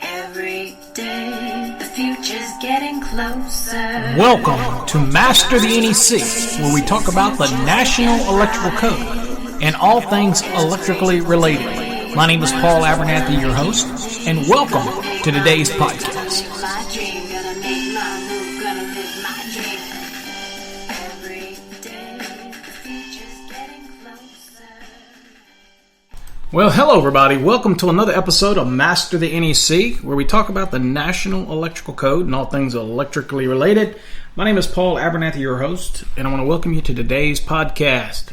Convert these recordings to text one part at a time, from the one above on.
Every day, the future's getting closer. Welcome to Master the NEC, where we talk about the National Electrical Code and all things electrically related. My name is Paul Abernathy, your host, and welcome to today's podcast. Well, hello everybody. Welcome to another episode of Master the NEC, where we talk about the National Electrical Code and all things electrically related. My name is Paul Abernathy, your host, and I want to welcome you to today's podcast.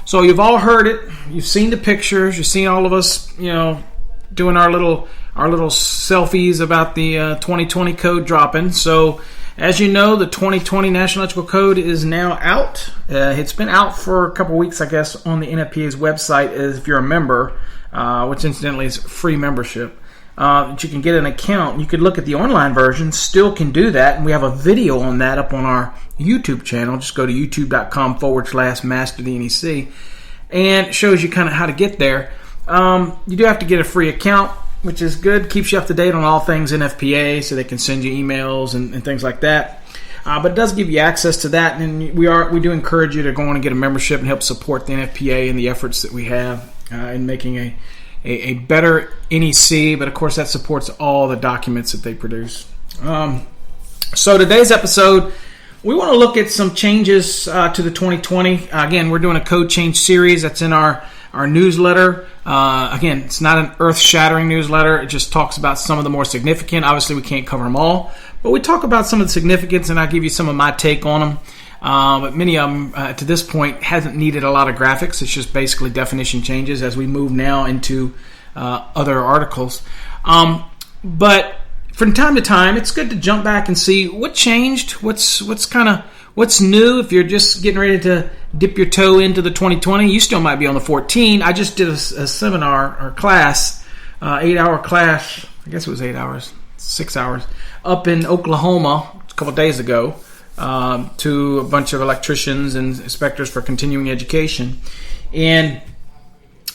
So you've all heard it. You've seen the pictures. You've seen all of us, doing our little selfies about the 2020 code dropping. So as you know, the 2020 National Electrical Code is now out. It's been out for a couple weeks, I guess, on the NFPA's website if you're a member, which incidentally is free membership. That you can get an account. You could look at the online version, still can do that, and we have a video on that up on our YouTube channel. Just go to youtube.com/masterthenec, and it shows you kind of how to get there. You do have to get a free account, which is good. Keeps you up to date on all things NFPA, so they can send you emails and things like that. But it does give you access to that, and we do encourage you to go on and get a membership and help support the NFPA and the efforts that we have in making a better NEC. But of course, that supports all the documents that they produce. So today's episode, we want to look at some changes to the 2020. Again, we're doing a code change series that's in our newsletter. Again, it's not an earth-shattering newsletter. It just talks about some of the more significant. Obviously, we can't cover them all, but we talk about some of the significance, and I'll give you some of my take on them. But many of them, to this point, hasn't needed a lot of graphics. It's just basically definition changes as we move now into other articles. But from time to time, it's good to jump back and see what changed, what's new. If you're just getting ready to dip your toe into the 2020, you still might be on the 14. I just did a seminar or class, 8-hour class. I guess it was 8 hours, 6 hours, up in Oklahoma a couple days ago to a bunch of electricians and inspectors for continuing education. And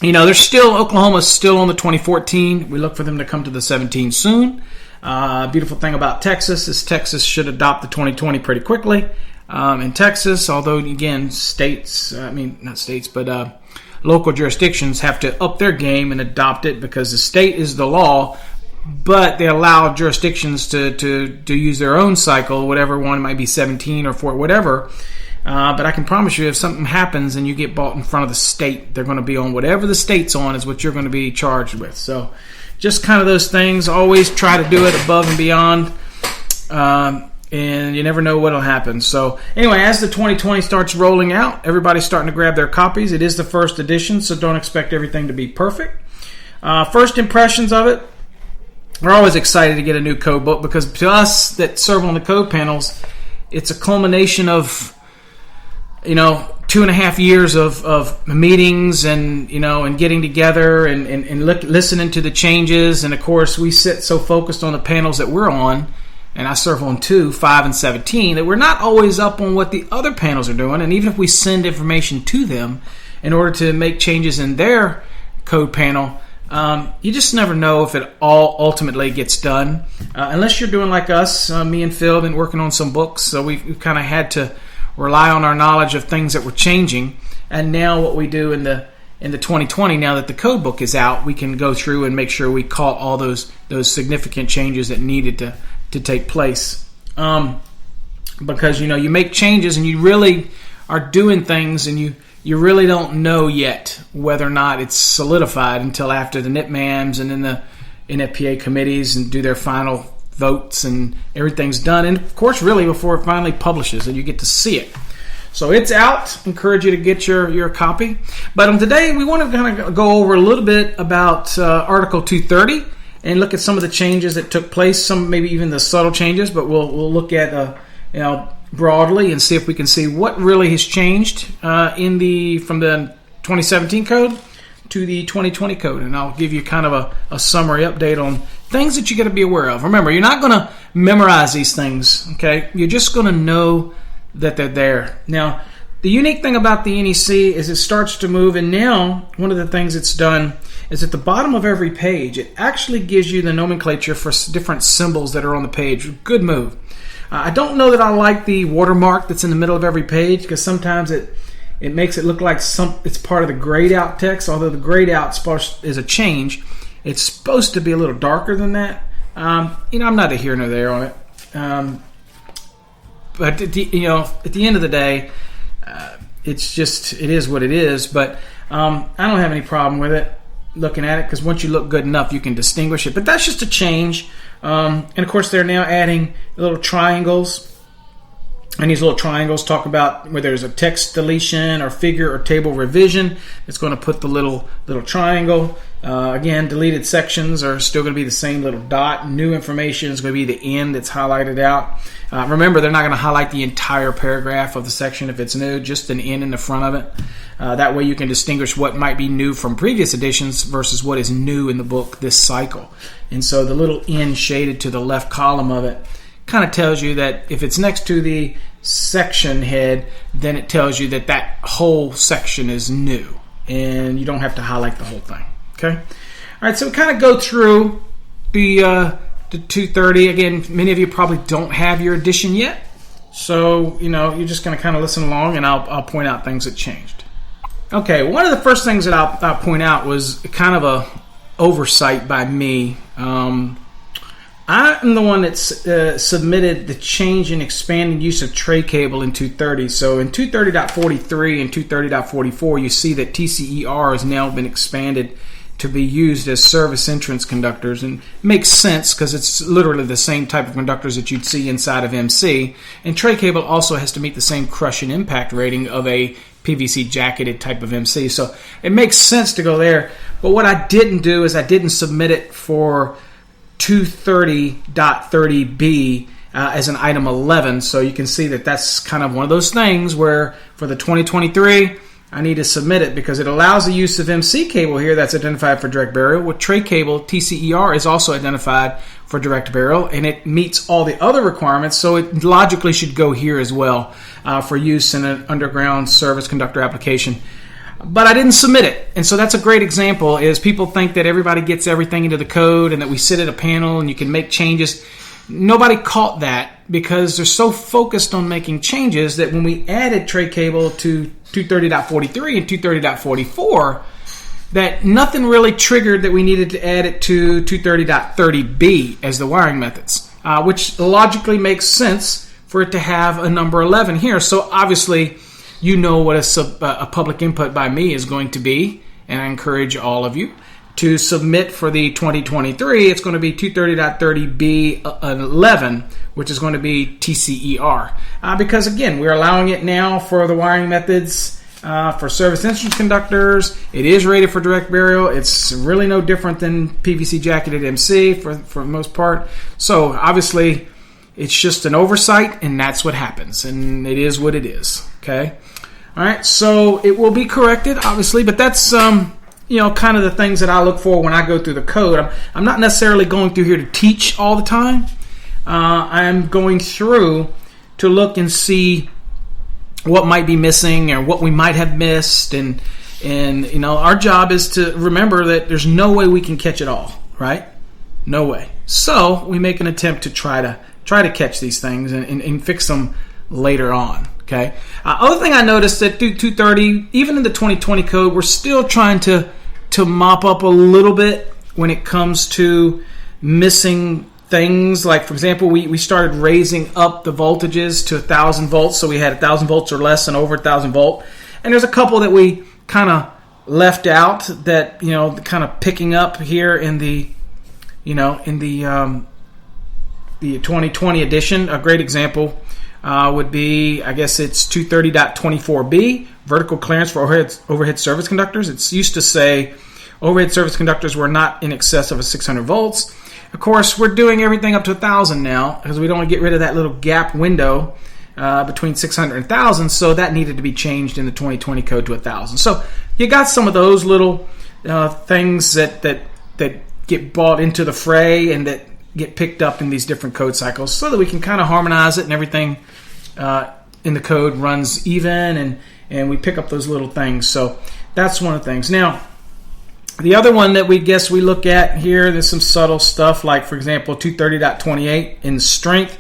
Oklahoma's still on the 2014. We look for them to come to the 17 loan. Beautiful thing about Texas is Texas should adopt the 2020 pretty quickly. In Texas, although again, local jurisdictions have to up their game and adopt it because the state is the law, but they allow jurisdictions to use their own cycle, whatever one might be 17 or 4, whatever. But I can promise you, if something happens and you get brought in front of the state, they're going to be on whatever the state's on is what you're going to be charged with. So just kind of those things. Always try to do it above and beyond. And you never know what will happen. So anyway, as the 2020 starts rolling out, everybody's starting to grab their copies. It is the first edition, so don't expect everything to be perfect. First impressions of it, we're always excited to get a new code book because to us that serve on the code panels, it's a culmination of 2.5 years of meetings and getting together and listening to the changes. And of course, we sit so focused on the panels that we're on, and I serve on 2, 5, and 17, that we're not always up on what the other panels are doing. And even if we send information to them in order to make changes in their code panel, you just never know if it all ultimately gets done. Unless you're doing like us, me and Phil have been working on some books, so we've kind of had to rely on our knowledge of things that were changing. And now what we do in the 2020, now that the code book is out, we can go through and make sure we caught all those significant changes that needed to take place. Because you make changes and you really are doing things and you really don't know yet whether or not it's solidified until after the NIPMAMs and then the NFPA committees and do their final votes and everything's done. And of course, really before it finally publishes and you get to see it. So it's out. Encourage you to get your copy. But today we want to kind of go over a little bit about Article 230 and look at some of the changes that took place, some maybe even the subtle changes, but we'll look at broadly and see if we can see what really has changed from the 2017 code to the 2020 code. And I'll give you kind of a summary update on things that you got to be aware of. Remember, you're not going to memorize these things, okay? You're just going to know that they're there. Now, the unique thing about the NEC is it starts to move, and now one of the things it's done is at the bottom of every page, it actually gives you the nomenclature for different symbols that are on the page. Good move. I don't know that I like the watermark that's in the middle of every page, because sometimes it makes it look like it's part of the grayed out text, although the grayed out is a change. It's supposed to be a little darker than that. I'm not a here nor there on it. But at the end of the day, it is what it is. But I don't have any problem with it, looking at it, because once you look good enough, you can distinguish it. But that's just a change. And of course, they're now adding little triangles. And these little triangles talk about whether there's a text deletion or figure or table revision. It's going to put the little triangle. Again, deleted sections are still going to be the same little dot. New information is going to be the end that's highlighted out. Remember, they're not going to highlight the entire paragraph of the section if it's new, just an N in the front of it. That way you can distinguish what might be new from previous editions versus what is new in the book this cycle. And so the little N shaded to the left column of it kind of tells you that if it's next to the section head, then it tells you that whole section is new, and you don't have to highlight the whole thing. Okay? All right, so we kind of go through the 230. Again, many of you probably don't have your edition yet, so you're just going to kind of listen along, and I'll point out things that changed. Okay, one of the first things that I'll point out was kind of a oversight by me. I'm the one that's submitted the change in expanding use of tray cable in 230. So in 230.43 and 230.44, you see that TCER has now been expanded to be used as service entrance conductors. And it makes sense because it's literally the same type of conductors that you'd see inside of MC. And tray cable also has to meet the same crush and impact rating of a PVC jacketed type of MC. So it makes sense to go there. But what I didn't do is I didn't submit it for 230.30B as an item 11, so you can see that that's kind of one of those things where for the 2023 I need to submit it because it allows the use of MC cable here that's identified for direct burial. With tray cable, TCER is also identified for direct burial, and it meets all the other requirements, so it logically should go here as well for use in an underground service conductor application. But I didn't submit it. And so that's a great example is people think that everybody gets everything into the code and that we sit at a panel and you can make changes. Nobody caught that because they're so focused on making changes that when we added tray cable to 230.43 and 230.44, that nothing really triggered that we needed to add it to 230.30B as the wiring methods, which logically makes sense for it to have a number 11 here. So obviously, you know what a public input by me is going to be, and I encourage all of you to submit for the 2023. It's going to be 230.30B11, which is going to be TCER. Because, again, we're allowing it now for the wiring methods for service entrance conductors. It is rated for direct burial. It's really no different than PVC jacketed MC for the most part. So, obviously, it's just an oversight, and that's what happens. And it is what it is. Okay? All right, so it will be corrected, obviously, but that's kind of the things that I look for when I go through the code. I'm not necessarily going through here to teach all the time. I'm going through to look and see what might be missing or what we might have missed, and our job is to remember that there's no way we can catch it all, right? No way. So we make an attempt to try to catch these things and fix them later on. Okay. Other thing I noticed that through 230, even in the 2020 code, we're still trying to mop up a little bit when it comes to missing things. Like, for example, we started raising up the voltages to 1,000 volts, so we had 1,000 volts or less and over 1,000 volt. And there's a couple that we kind of left out that kind of picking up here in the 2020 edition. A great example would be, I guess it's 230.24B, vertical clearance for overhead service conductors. It's used to say overhead service conductors were not in excess of 600 volts. Of course, we're doing everything up to 1,000 now because we don't want to get rid of that little gap window between 600 and 1,000, so that needed to be changed in the 2020 code to 1,000. So you got some of those little things that get brought into the fray and that get picked up in these different code cycles so that we can kind of harmonize it and everything in the code runs even and we pick up those little things. So that's one of the things. Now, The other one that we look at here, there's some subtle stuff like, for example, 230.28 in strength.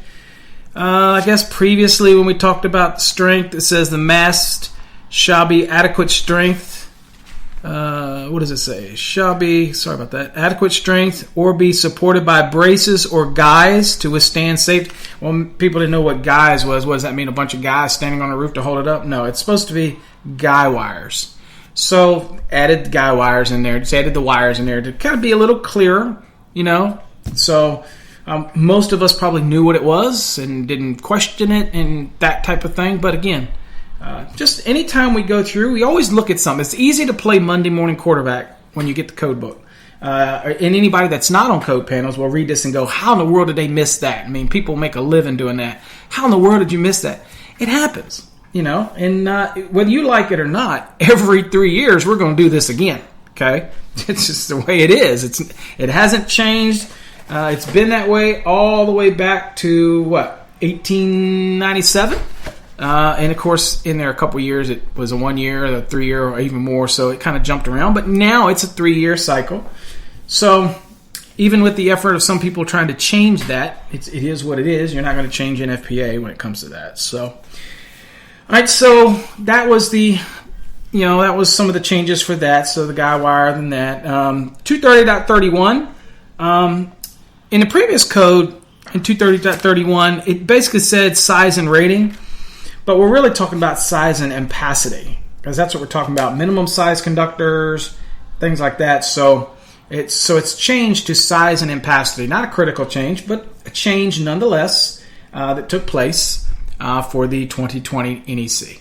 I guess previously when we talked about strength, it says the mast shall be adequate strength. What does it say? Shall be, sorry about that, adequate strength or be supported by braces or guys to withstand safety. Well, people didn't know what guys was. What does that mean? A bunch of guys standing on a roof to hold it up? No, it's supposed to be guy wires. So added guy wires in there, just added the wires in there to kind of be a little clearer, So most of us probably knew what it was and didn't question it and that type of thing. But again, just anytime we go through, we always look at something. It's easy to play Monday morning quarterback when you get the code book. And anybody that's not on code panels will read this and go, how in the world did they miss that? I mean, people make a living doing that. How in the world did you miss that? It happens. And whether you like it or not, every 3 years we're going to do this again. Okay, it's just the way it is. It hasn't changed. It's been that way all the way back to 1897. And of course, in there a couple years, it was a 1 year, a 3 year, or even more. So it kind of jumped around. But now it's a 3 year cycle. So even with the effort of some people trying to change that, it is what it is. You're not going to change NFPA when it comes to that. So. All right, so that was that was some of the changes for that. So the guy wire and that. 230.31. In the previous code, in 230.31, it basically said size and rating. But we're really talking about size and ampacity. Because that's what we're talking about. Minimum size conductors, things like that. So it's changed to size and ampacity. Not a critical change, but a change nonetheless that took place. For the 2020 NEC.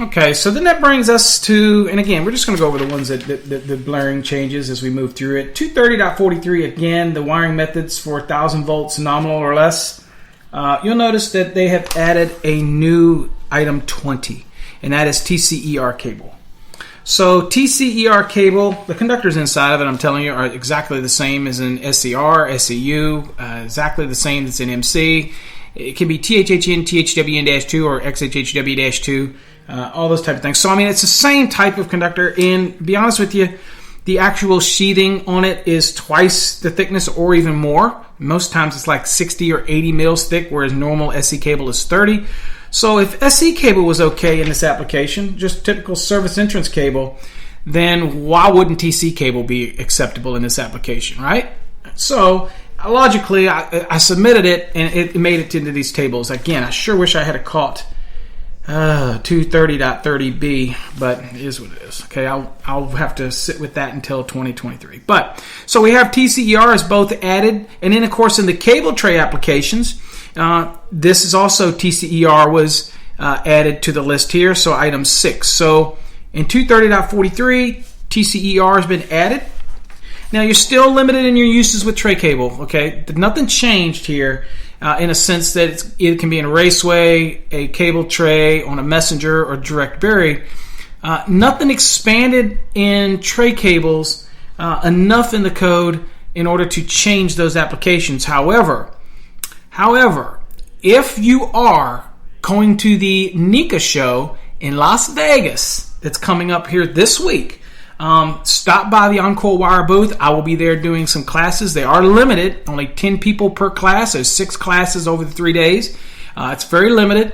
Okay, so then that brings us to, and again, we're just going to go over the ones that the blaring changes as we move through it. 230.43, again, the wiring methods for 1,000 volts nominal or less. You'll notice that they have added a new item 20, and that is TCER cable. So TCER cable, the conductors inside of it, I'm telling you, are exactly the same as in SCR, SCU, exactly the same that's in MC. It can be THHN, THWN-2, or XHHW-2, all those type of things. So, I mean, it's the same type of conductor. And to be honest with you, the actual sheathing on it is twice the thickness or even more. Most times it's like 60 or 80 mils thick, whereas normal SC cable is 30. So if SC cable was okay in this application, just typical service entrance cable, then why wouldn't TC cable be acceptable in this application, right? So logically, I submitted it, and it made it into these tables. Again, I sure wish I had caught 230.30b, but it is what it is. Okay, I'll have to sit with that until 2023. But so we have TCER is both added, and then of course in the cable tray applications, this is also TCER was added to the list here. So item 6. So in 230.43, TCER has been added. Now, you're still limited in your uses with tray cable, okay? Nothing changed here in a sense that it can be in a raceway, a cable tray, on a messenger, or direct bury. Nothing expanded in tray cables enough in the code in order to change those applications. However, if you are going to the NEC show in Las Vegas that's coming up here this week, stop by the Encore Wire booth. I will be there doing some classes. They are limited, only 10 people per class. There's 6 classes over the 3 days. It's very limited.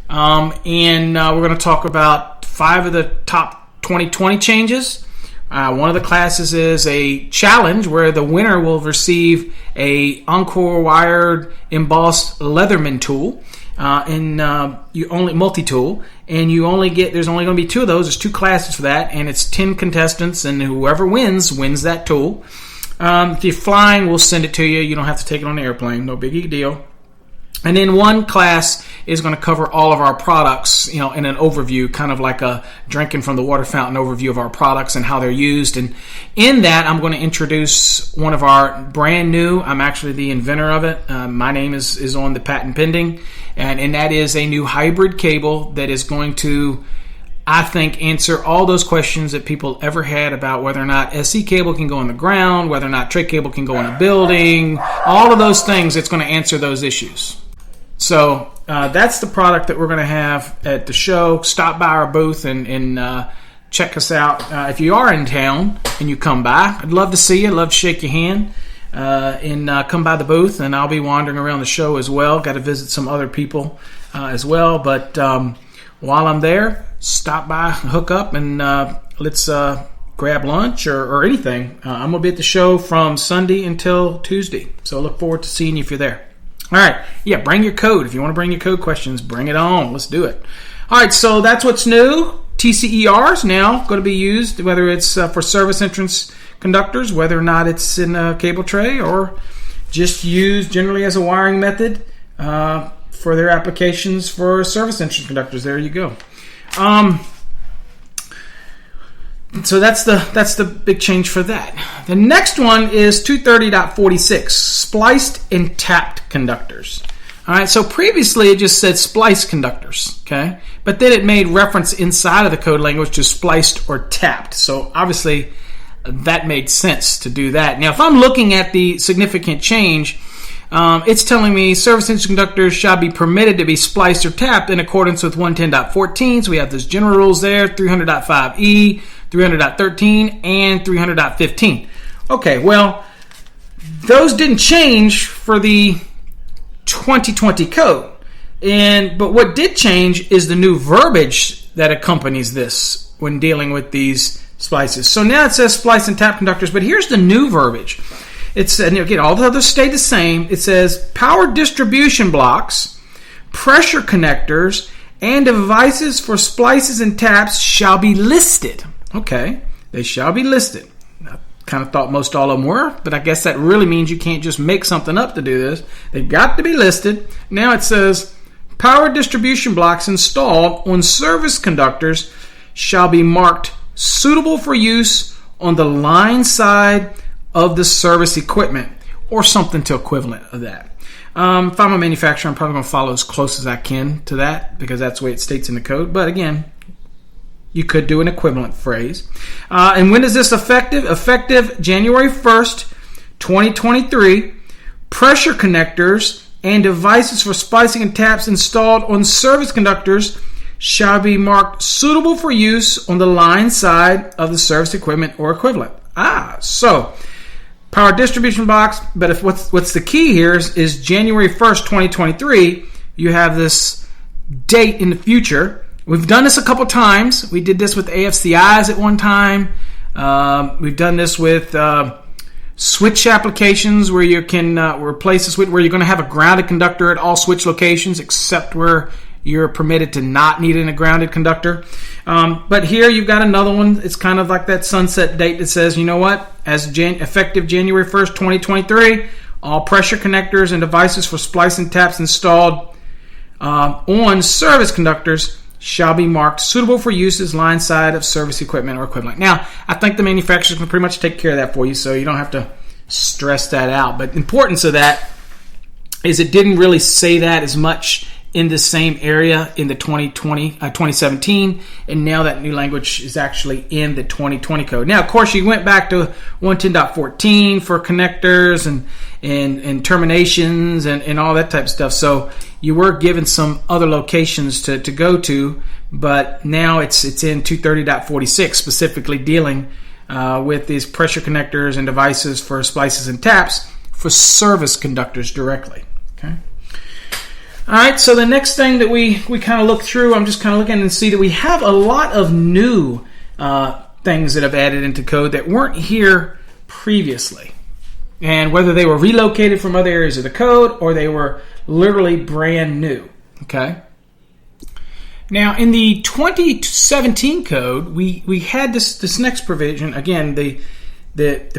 And we're going to talk about 5 of the top 2020 changes. One of the classes is a challenge where the winner will receive a Encore wired embossed Leatherman tool. You only multi-tool, and there's only going to be 2 of those. There's 2 classes for that, and it's 10 contestants, and whoever wins that tool. If you're flying, we'll send it to you. You don't have to take it on the airplane. No biggie deal. And then one class is going to cover all of our products, in an overview, kind of like a drinking from the water fountain overview of our products and how they're used. And in that, I'm going to introduce one of our brand new, I'm actually the inventor of it. My name is on the patent pending. And that is a new hybrid cable that is going to, I think, answer all those questions that people ever had about whether or not SC cable can go on the ground, whether or not tray cable can go in a building, all of those things. It's going to answer those issues. So that's the product that we're going to have at the show. Stop by our booth and check us out. If you are in town and you come by, I'd love to see you. I'd love to shake your hand and come by the booth. And I'll be wandering around the show as well. Got to visit some other people as well. But while I'm there, stop by, hook up, and let's grab lunch or anything. I'm going to be at the show from Sunday until Tuesday. So I look forward to seeing you if you're there. All right. Yeah, bring your code. If you want to bring your code questions, bring it on. Let's do it. All right, so that's what's new. TCER is now going to be used, whether it's for service entrance conductors, whether or not it's in a cable tray, or just used generally as a wiring method for their applications for service entrance conductors. There you go. So that's the big change for that. The next one is 230.46, spliced and tapped conductors. All right, so previously it just said spliced conductors, okay? But then it made reference inside of the code language to spliced or tapped. So obviously that made sense to do that. Now, if I'm looking at the significant change, it's telling me service entrance conductors shall be permitted to be spliced or tapped in accordance with 110.14. So we have those general rules there, 300.5E, 300.13, and 300.15. Okay, well, those didn't change for the 2020 code. But what did change is the new verbiage that accompanies this when dealing with these splices. So now it says splice and tap conductors, but here's the new verbiage. It's, and again, all the others stay the same. It says power distribution blocks, pressure connectors, and devices for splices and taps shall be listed. Okay, they shall be listed. I kind of thought most all of them were, but I guess that really means you can't just make something up to do this. They've got to be listed. Now it says power distribution blocks installed on service conductors shall be marked suitable for use on the line side of the service equipment, or something to equivalent of that. If I'm a manufacturer, I'm probably going to follow as close as I can to that because that's the way it states in the code. But again, you could do an equivalent phrase. And when is this effective? Effective January 1st, 2023. Pressure connectors and devices for splicing and taps installed on service conductors shall be marked suitable for use on the line side of the service equipment or equivalent. So power distribution box, but if what's the key here is January 1st, 2023. You have this date in the future. We've done this a couple times. We did this with AFCIs at one time. We've done this with switch applications where you can replace a switch, where you're going to have a grounded conductor at all switch locations except where you're permitted to not need a grounded conductor. But here you've got another one. It's kind of like that sunset date that says, you know what, as effective January 1st, 2023, all pressure connectors and devices for splice and taps installed on service conductors shall be marked suitable for use as line side of service equipment or equivalent. Now, I think the manufacturers can pretty much take care of that for you, so you don't have to stress that out. But the importance of that is it didn't really say that as much in the same area in the 2017, and now that new language is actually in the 2020 code. Now, of course, you went back to 110.14 for connectors and terminations and all that type of stuff. So you were given some other locations to go to, but now it's in 230.46, specifically dealing with these pressure connectors and devices for splices and taps for service conductors directly. Okay. All right, so the next thing that we kind of look through, I'm just kind of looking and see that we have a lot of new things that have added into code that weren't here previously. And whether they were relocated from other areas of the code or they were literally brand new. Okay. Now, in the 2017 code, we had this next provision. Again, the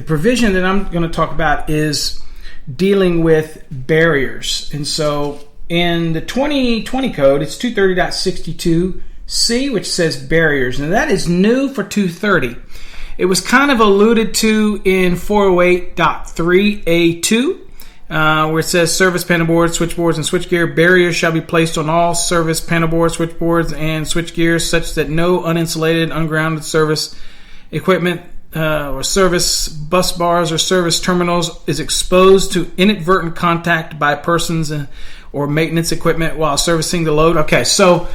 provision that I'm going to talk about is dealing with barriers. And so in the 2020 code, it's 230.62C, which says barriers. Now, that is new for 230. It was kind of alluded to in 408.3A2, where it says service panel boards, switchboards, and switchgear barriers shall be placed on all service panel boards, switchboards, and switchgear such that no uninsulated, ungrounded service equipment or service bus bars or service terminals is exposed to inadvertent contact by persons or maintenance equipment while servicing the load. Okay, so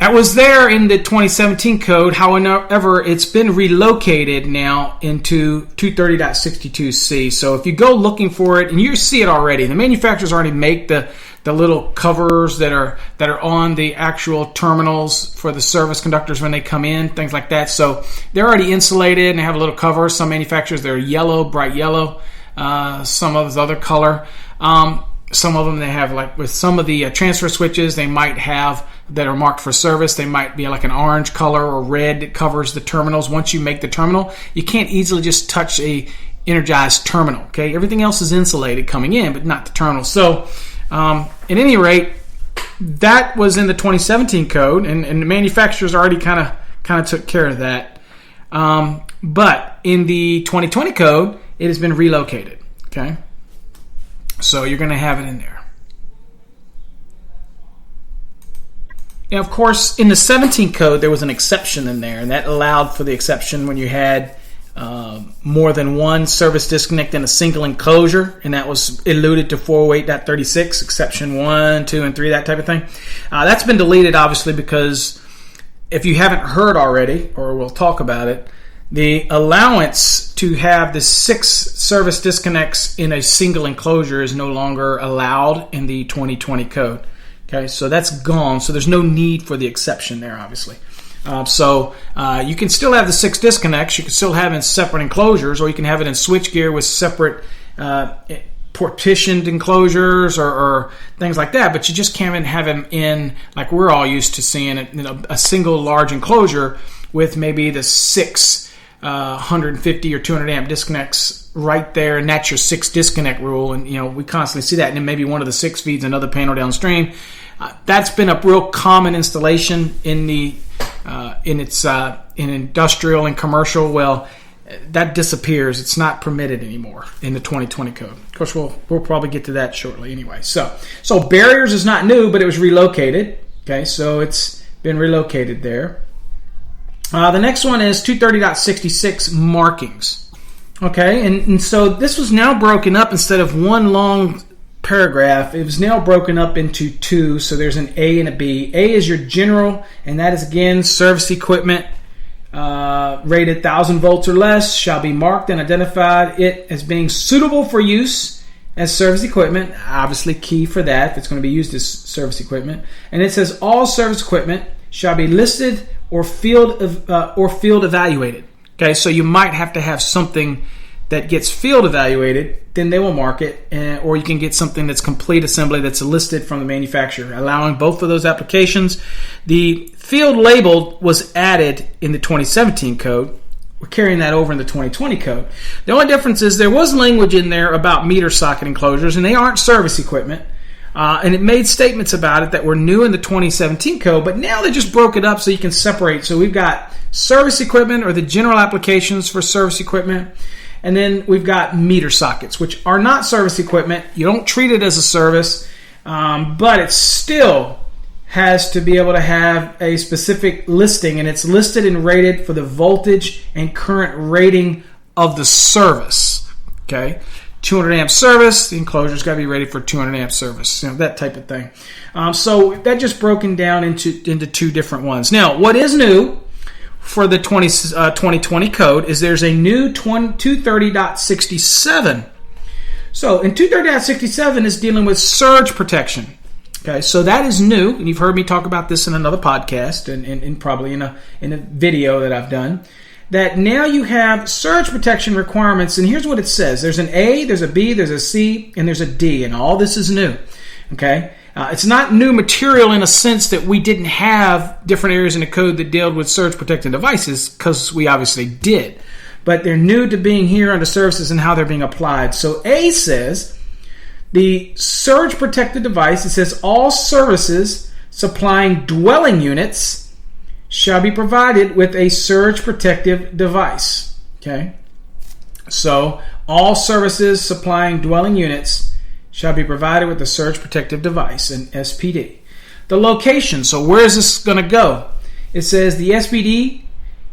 That was there in the 2017 code. However, it's been relocated now into 230.62c. So if you go looking for it, and you see it already, the manufacturers already make the little covers that are on the actual terminals for the service conductors when they come in, things like that. So they're already insulated and they have a little cover. Some manufacturers, they're yellow, bright yellow. Some of the other color. Some of them they have, like with some of the transfer switches, they might have that are marked for service. They might be like an orange color or red that covers the terminals. Once you make the terminal, you can't easily just touch a energized terminal. Okay, everything else is insulated coming in, but not the terminal. So, at any rate, that was in the 2017 code, and the manufacturers already kind of took care of that. But in the 2020 code, it has been relocated. Okay. So you're going to have it in there. Now, of course, in the 17 code, there was an exception in there, and that allowed for the exception when you had more than one service disconnect in a single enclosure, and that was alluded to 408.36, exception 1, 2, and 3, that type of thing. That's been deleted, obviously, because if you haven't heard already, or we'll talk about it, the allowance to have the 6 service disconnects in a single enclosure is no longer allowed in the 2020 code. Okay, so that's gone. So there's no need for the exception there, obviously. So you can still have the 6 disconnects. You can still have it in separate enclosures, or you can have it in switchgear with separate partitioned enclosures or things like that. But you just can't have them in, like we're all used to seeing it, a single large enclosure with maybe the 6 150 or 200 amp disconnects right there, and that's your 6 disconnect rule. And we constantly see that, and then maybe one of the 6 feeds another panel downstream. That's been a real common installation in the in industrial and commercial. Well, that disappears. It's not permitted anymore in the 2020 code. Of course, we'll probably get to that shortly anyway. So barriers is not new, but it was relocated. Okay, so it's been relocated there. The next one is 230.66 markings. Okay, and so this was now broken up instead of one long paragraph. It was now broken up into 2. So there's an A and a B. A is your general, and that is again service equipment rated 1,000 volts or less shall be marked and identified it as being suitable for use as service equipment. Obviously, key for that if it's going to be used as service equipment. And it says all service equipment shall be listed or field evaluated. Okay, so you might have to have something that gets field evaluated, then they will mark it, or you can get something that's complete assembly that's listed from the manufacturer, allowing both of those applications. The field labeled was added in the 2017 code. We're carrying that over in the 2020 code. The only difference is there was language in there about meter socket enclosures, and they aren't service equipment. And it made statements about it that were new in the 2017 code, but now they just broke it up so you can separate. So we've got service equipment, or the general applications for service equipment, and then we've got meter sockets, which are not service equipment. You don't treat it as a service, but it still has to be able to have a specific listing, and it's listed and rated for the voltage and current rating of the service. Okay, 200 amp service, the enclosure's got to be rated for 200 amp service, that type of thing. So that just broken down into 2 different ones. Now, what is new for the 2020 code is there's a new 230.67. So in 230.67 is dealing with surge protection. Okay, so that is new, and you've heard me talk about this in another podcast and probably in a video that I've done. That now you have surge protection requirements, and here's what it says. There's an A, there's a B, there's a C, and there's a D, and all this is new. Okay, it's not new material in a sense that we didn't have different areas in the code that dealt with surge protecting devices, because we obviously did. But they're new to being here under services and how they're being applied. So A says the surge protected device, it says all services supplying dwelling units shall be provided with a surge protective device. Okay, so all services supplying dwelling units shall be provided with a surge protective device, an SPD. The location, so where is this going to go? It says the SPD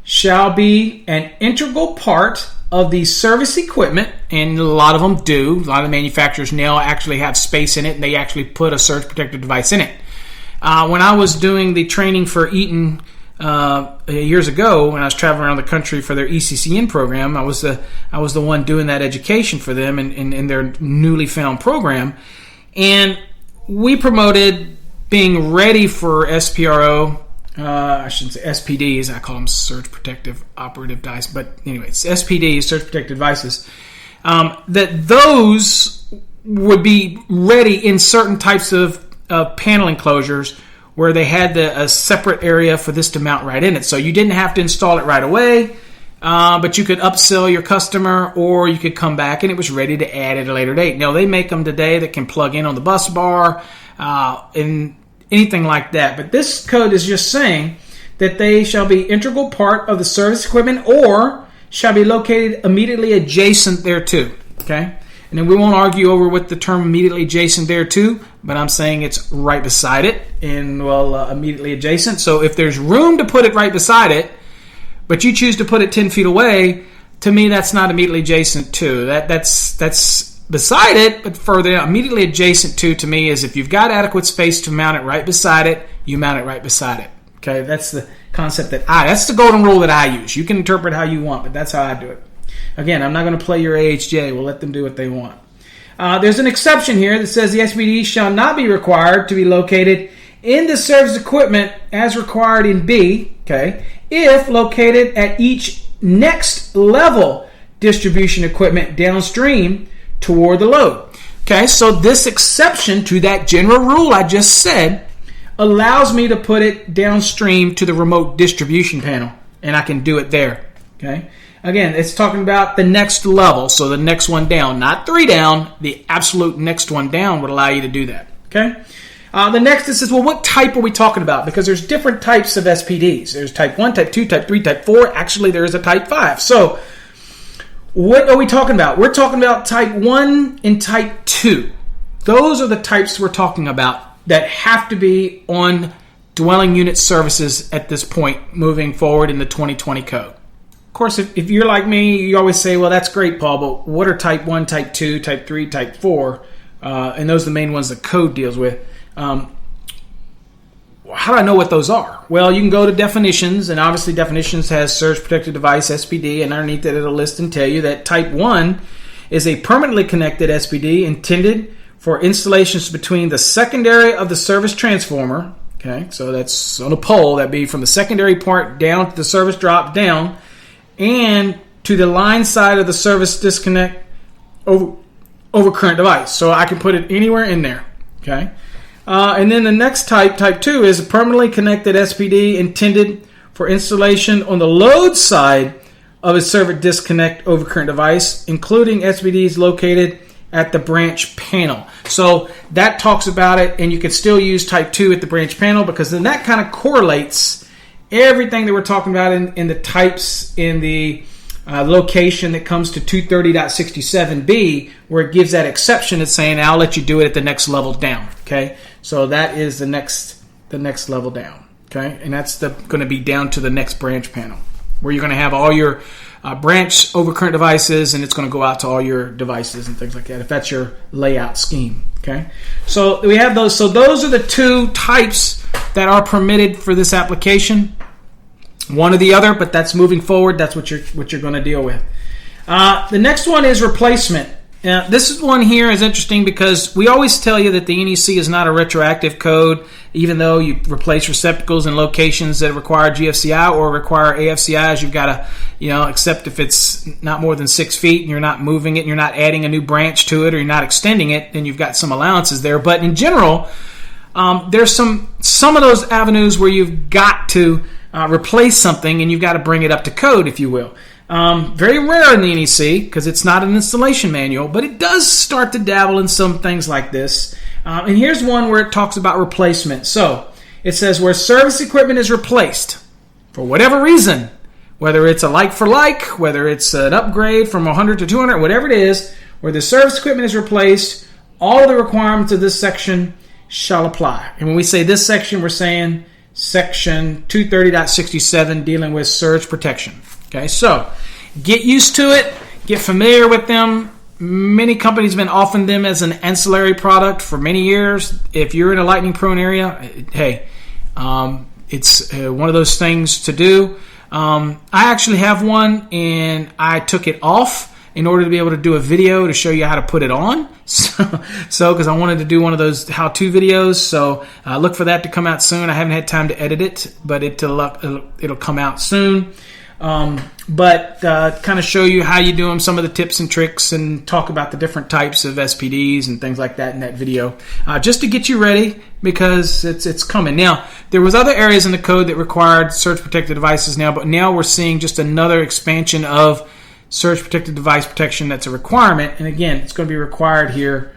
shall be an integral part of the service equipment, and a lot of them do. A lot of manufacturers now actually have space in it, and they actually put a surge protective device in it. When I was doing the training for Eaton years ago, when I was traveling around the country for their ECCN program, I was the one doing that education for them in their newly found program, and we promoted being ready for SPRO. I shouldn't say SPDs. I call them Surge Protective Operative Device, but anyway, it's SPDs, Surge Protective Devices. That those would be ready in certain types of panel enclosures where they had a separate area for this to mount right in it. So you didn't have to install it right away, but you could upsell your customer, or you could come back and it was ready to add at a later date. Now, they make them today that can plug in on the bus bar and anything like that. But this code is just saying that they shall be integral part of the service equipment or shall be located immediately adjacent thereto. Okay? And then we won't argue over what the term immediately adjacent thereto, but I'm saying it's right beside it and, immediately adjacent. So if there's room to put it right beside it, but you choose to put it 10 feet away, to me that's not immediately adjacent to. That's beside it, but further immediately adjacent to me is if you've got adequate space to mount it right beside it, you mount it right beside it. Okay, that's the concept that's the golden rule that I use. You can interpret how you want, but that's how I do it. Again, I'm not going to play your AHJ. We'll let them do what they want. There's an exception here that says the SPD shall not be required to be located in the service equipment as required in B, okay, if located at each next level distribution equipment downstream toward the load. Okay, so this exception to that general rule I just said allows me to put it downstream to the remote distribution panel, and I can do it there. Okay, again, it's talking about the next level, so the next one down, not 3 down, the absolute next one down would allow you to do that. Okay, the next is says, well, what type are we talking about? Because there's different types of SPDs. There's type 1, type 2, type 3, type 4. Actually, there is a type 5. So what are we talking about? We're talking about type 1 and type 2. Those are the types we're talking about that have to be on dwelling unit services at this point moving forward in the 2020 code. Of course, if you're like me, you always say, well, that's great, Paul, but what are type 1, type 2, type 3, type 4? And those are the main ones the code deals with. How do I know what those are? Well, you can go to definitions, and obviously definitions has surge protected device, SPD, and underneath it it'll list and tell you that type 1 is a permanently connected SPD intended for installations between the secondary of the service transformer. Okay, so that's on a pole, that'd be from the secondary part down to the service drop down, and to the line side of the service disconnect over current device. So I can put it anywhere in there. Okay. And then the next type 2, is a permanently connected SPD intended for installation on the load side of a service disconnect over current device, including SPDs located at the branch panel. So that talks about it, and you can still use type 2 at the branch panel, because then that kind of correlates everything that we're talking about in the types in the location that comes to 230.67b, where it gives that exception. It's saying, I'll let you do it at the next level down. Okay, so that is the next level down. Okay, and that's going to be down to the next branch panel, where you're going to have all your branch overcurrent devices, and it's going to go out to all your devices and things like that, if that's your layout scheme. Okay, so we have those. So those are the 2 types that are permitted for this application. One or the other, but that's moving forward. That's what you're going to deal with. The next one is replacement. This one here is interesting because we always tell you that the NEC is not a retroactive code, even though you replace receptacles in locations that require GFCI or require AFCIs. You've got to, except if it's not more than 6 feet and you're not moving it and you're not adding a new branch to it or you're not extending it, then you've got some allowances there. But in general, there's some of those avenues where you've got to replace something and you've got to bring it up to code, if you will. Very rare in the NEC because it's not an installation manual, but it does start to dabble in some things like this. And here's one where it talks about replacement. So it says where service equipment is replaced for whatever reason, whether it's a like for like, whether it's an upgrade from 100 to 200, whatever it is, where the service equipment is replaced, all of the requirements of this section shall apply. And when we say this section, we're saying section 230.67 dealing with surge protection. Okay, so get used to it, get familiar with them, Many companies have been offering them as an ancillary product for many years. If you're in a lightning-prone area, hey, it's one of those things to do. I actually have one, and I took it off in order to be able to do a video to show you how to put it on. So because I wanted to do one of those how-to videos. So look for that to come out soon. I haven't had time to edit it, but it'll come out soon. But kind of show you how you do them, some of the tips and tricks, and talk about the different types of SPDs and things like that in that video, just to get you ready, because it's coming. Now, there was other areas in the code that required surge protected devices now, but now we're seeing just another expansion of surge protected device protection that's a requirement. And again, it's going to be required here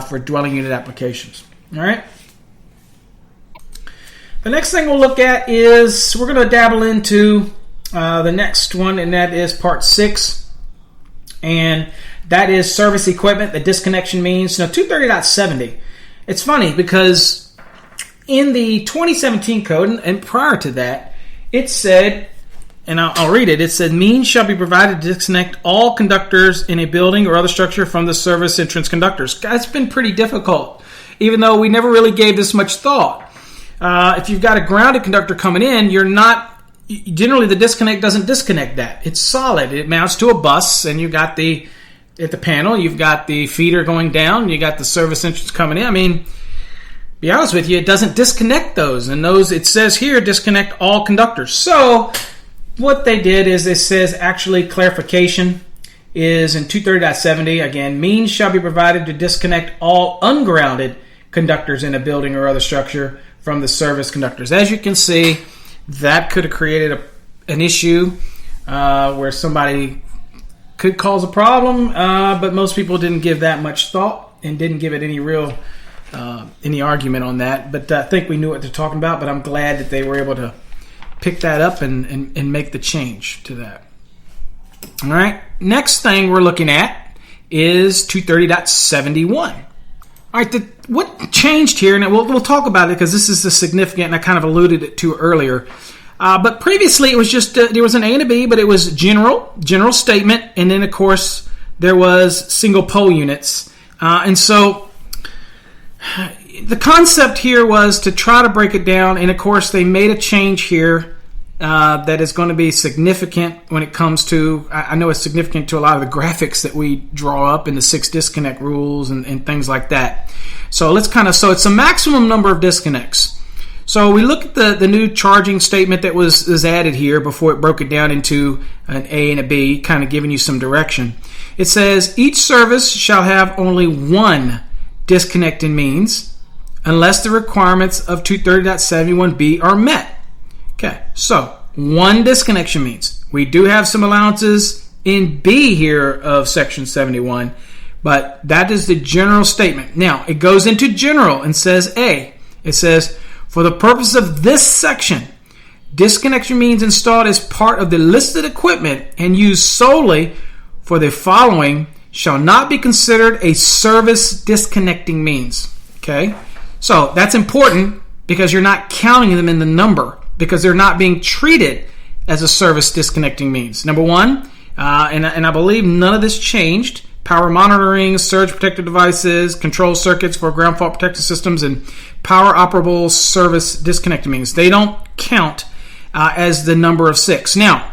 for dwelling unit applications. All right. The next thing we'll look at is we're going to dabble into the next one, and that is part 6, and that is service equipment, the disconnection means. Now, 230.70, it's funny because in the 2017 code, and prior to that, it said, and I'll read it, it said, means shall be provided to disconnect all conductors in a building or other structure from the service entrance conductors. That's been pretty difficult, even though we never really gave this much thought. If you've got a grounded conductor coming in, generally the disconnect doesn't disconnect that. It's solid. It mounts to a bus, and you've got at the panel, you've got the feeder going down, you got the service entrance coming in. I mean, be honest with you, it doesn't disconnect those. And those, it says here, disconnect all conductors. So what they did is it says actually clarification is in 230.70, again, means shall be provided to disconnect all ungrounded conductors in a building or other structure from the service conductors. As you can see, that could have created an issue where somebody could cause a problem, but most people didn't give that much thought and didn't give it any real any argument on that. But I think we knew what they're talking about, but I'm glad that they were able to pick that up and make the change to that. All right, next thing we're looking at is 230.71. All right, what changed here, and we'll talk about it because this is the significant, and I kind of alluded it to earlier. But previously, it was just there was an A and a B, but it was general statement, and then of course there was single pole units, and so the concept here was to try to break it down, and of course they made a change here that is going to be significant when it comes to, I know it's significant to a lot of the graphics that we draw up in the 6 disconnect rules and things like that. So so it's a maximum number of disconnects. So we look at the new charging statement that was added here before it broke it down into an A and a B, kind of giving you some direction. It says each service shall have only one disconnecting means unless the requirements of 230.71b are met. Okay, so one disconnection means. We do have some allowances in B here of section 71, but that is the general statement. Now, it goes into general and says A. It says, for the purpose of this section, disconnection means installed as part of the listed equipment and used solely for the following shall not be considered a service disconnecting means. Okay, so that's important because you're not counting them in the number, because they're not being treated as a service disconnecting means. Number one, and I believe none of this changed, power monitoring, surge protected devices, control circuits for ground fault protected systems, and power operable service disconnecting means. They don't count as the number of 6. Now,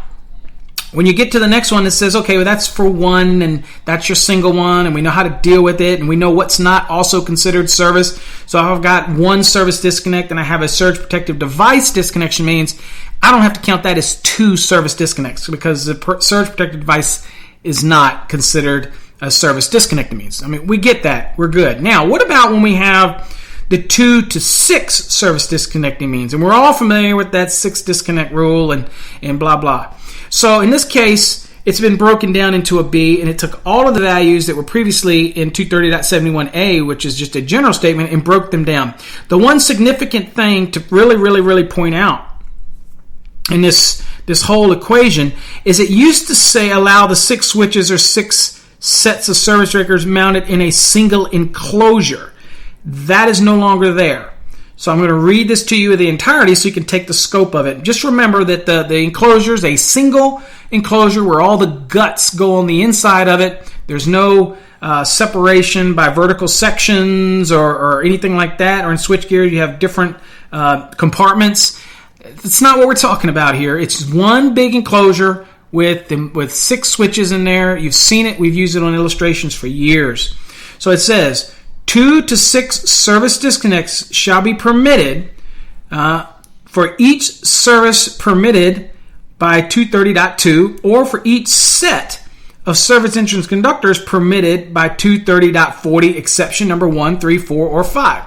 when you get to the next one, it says, okay, well, that's for one, and that's your single one, and we know how to deal with it, and we know what's not also considered service. So if I've got one service disconnect and I have a surge protective device disconnection means I don't have to count that as 2 service disconnects because the surge protective device is not considered a service disconnecting means. I mean, we get that. We're good. Now, what about when we have the 2 to 6 service disconnecting means? And we're all familiar with that 6 disconnect rule and blah, blah. So in this case, it's been broken down into a B, and it took all of the values that were previously in 230.71a, which is just a general statement, and broke them down. The one significant thing to really point out in this whole equation is it used to say allow the 6 switches or 6 sets of service breakers mounted in a single enclosure. That is no longer there. So I'm going to read this to you in the entirety so you can take the scope of it. Just remember that the enclosure is a single enclosure where all the guts go on the inside of it. There's no separation by vertical sections or anything like that. Or in switchgear, you have different compartments. That's not what we're talking about here. It's one big enclosure with 6 switches in there. You've seen it. We've used it on illustrations for years. So it says 2 to 6 service disconnects shall be permitted for each service permitted by 230.2 or for each set of service entrance conductors permitted by 230.40 exception number 1, 3, 4, or 5.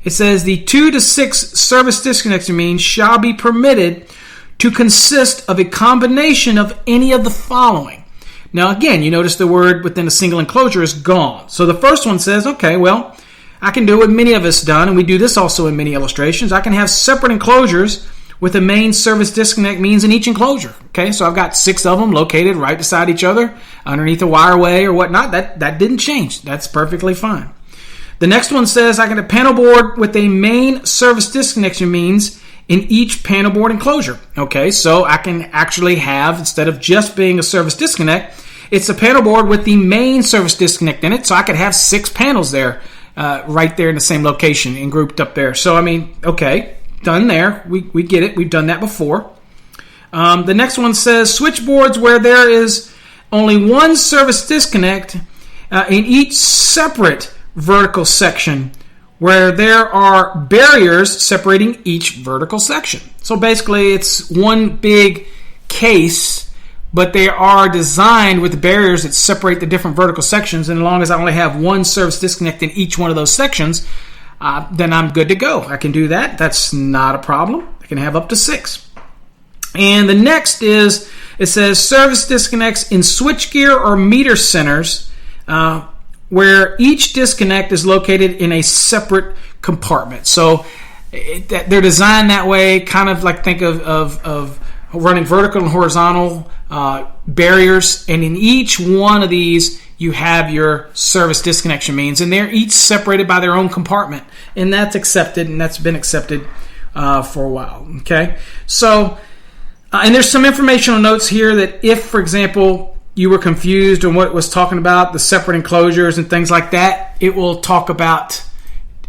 It says the 2 to 6 service disconnection means shall be permitted to consist of a combination of any of the following. Now again, you notice the word within a single enclosure is gone. So the first one says, okay, well, I can do what many of us done, and we do this also in many illustrations. I can have separate enclosures with a main service disconnect means in each enclosure. Okay, so I've got 6 of them located right beside each other underneath a wireway or whatnot. That didn't change. That's perfectly fine. The next one says I can have panel board with a main service disconnection means in each panel board enclosure. Okay, so I can actually have, instead of just being a service disconnect, it's a panel board with the main service disconnect in it. So I could have 6 panels there, right there in the same location and grouped up there. So I mean, okay. Done there. We get it. We've done that before. The next one says switchboards where there is only one service disconnect in each separate vertical section where there are barriers separating each vertical section. So basically it's one big case, but they are designed with barriers that separate the different vertical sections. And as long as I only have one service disconnect in each one of those sections, then I'm good to go. I can do that. That's not a problem. I can have up to 6. And the next is, it says service disconnects in switchgear or meter centers where each disconnect is located in a separate compartment. So they're designed that way, kind of like think of running vertical and horizontal barriers. And in each one of these, you have your service disconnection means, and they're each separated by their own compartment, and that's accepted, and that's been accepted for a while. Okay, so and there's some informational notes here that if, for example, you were confused on what it was talking about, the separate enclosures and things like that, it will talk about.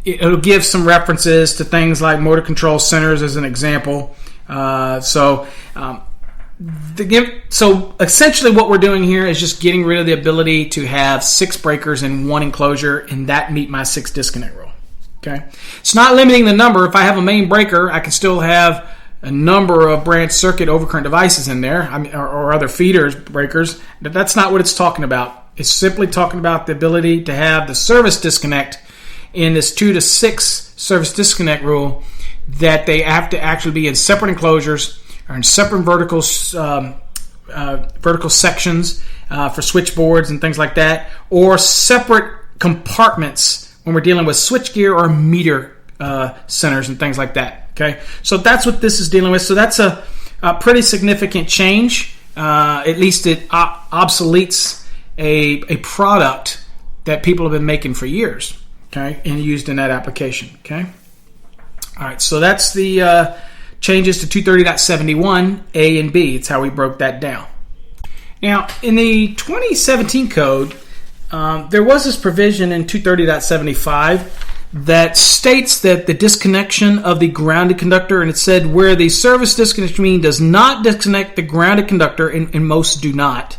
It'll give some references to things like motor control centers as an example. So essentially what we're doing here is just getting rid of the ability to have 6 breakers in one enclosure and that meet my 6 disconnect rule. Okay, it's not limiting the number. If I have a main breaker, I can still have a number of branch circuit overcurrent devices in there, or other feeders, breakers. But that's not what it's talking about. It's simply talking about the ability to have the service disconnect in this 2 to 6 service disconnect rule, that they have to actually be in separate enclosures or in separate vertical sections for switchboards and things like that, or separate compartments when we're dealing with switchgear or meter centers and things like that. Okay, so that's what this is dealing with. So that's a pretty significant change. At least it obsoletes a product that people have been making for years. Okay, and used in that application. Okay, all right. So that's the changes to 230.71 A and B. It's how we broke that down. Now, in the 2017 code, there was this provision in 230.75 that states that the disconnection of the grounded conductor, and it said where the service disconnection mean does not disconnect the grounded conductor, and most do not,